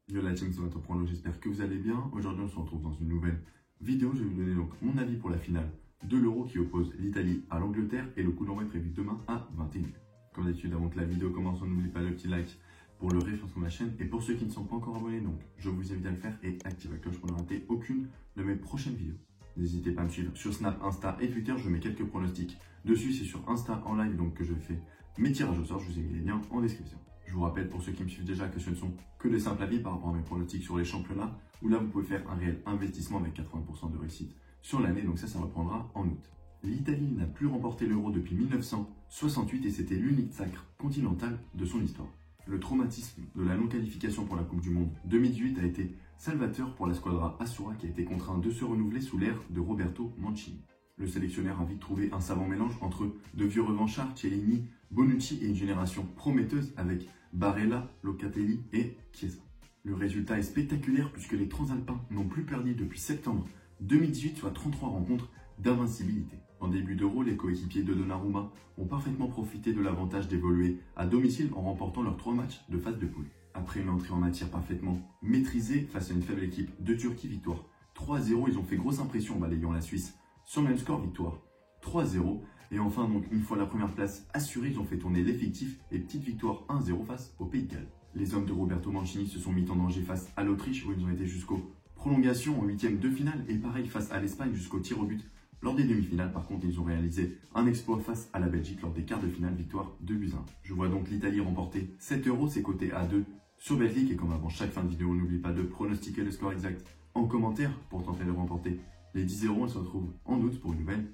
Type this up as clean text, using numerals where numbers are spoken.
Yo la team, c'est votre prono, j'espère que vous allez bien. Aujourd'hui, on se retrouve dans une nouvelle vidéo. Je vais vous donner donc mon avis pour la finale de l'Euro qui oppose l'Italie à l'Angleterre et le coup d'envoi est prévu demain à 21h. Comme d'habitude, avant que la vidéo commence, n'oubliez pas le petit like pour le référencement de ma chaîne. Et pour ceux qui ne sont pas encore abonnés, donc je vous invite à le faire et activez la cloche pour ne rater aucune de mes prochaines vidéos. N'hésitez pas à me suivre sur Snap, Insta et Twitter. Je mets quelques pronostics dessus. C'est sur Insta en live donc que je fais mes tirages au sort. Je vous ai mis les liens en description. Je vous rappelle pour ceux qui me suivent déjà que ce ne sont que des simples avis par rapport à mes pronostics sur les championnats, où là vous pouvez faire un réel investissement avec 80% de réussite sur l'année, donc ça reprendra en août. L'Italie n'a plus remporté l'Euro depuis 1968 et c'était l'unique sacre continental de son histoire. Le traumatisme de la non-qualification pour la Coupe du Monde 2018 a été salvateur pour la squadra Azzurra qui a été contraint de se renouveler sous l'ère de Roberto Mancini. Le sélectionneur a vite trouvé un savant mélange entre de vieux revanchards, Chiellini, Bonucci et une génération prometteuse avec Barella, Locatelli et Chiesa. Le résultat est spectaculaire puisque les Transalpins n'ont plus perdu depuis septembre 2018, soit 33 rencontres d'invincibilité. En début d'Euro, les coéquipiers de Donnarumma ont parfaitement profité de l'avantage d'évoluer à domicile en remportant leurs 3 matchs de phase de poule. Après une entrée en matière parfaitement maîtrisée face à une faible équipe de Turquie, victoire 3-0, ils ont fait grosse impression en balayant la Suisse sur le même score, victoire 3-0. Et enfin, donc une fois la première place assurée, ils ont fait tourner l'effectif et petite victoire 1-0 face au Pays de Galles. Les hommes de Roberto Mancini se sont mis en danger face à l'Autriche où ils ont été jusqu'aux prolongations en 8e de finale et pareil face à l'Espagne jusqu'au tir au but. Lors des demi-finales, par contre, ils ont réalisé un exploit face à la Belgique lors des quarts de finale, victoire 2-1. Je vois donc l'Italie remporter 7€, c'est coté à 2 sur Belgique. Et comme avant chaque fin de vidéo, n'oublie pas de pronostiquer le score exact en commentaire pour tenter de remporter les 10€. On se retrouve en août pour une nouvelle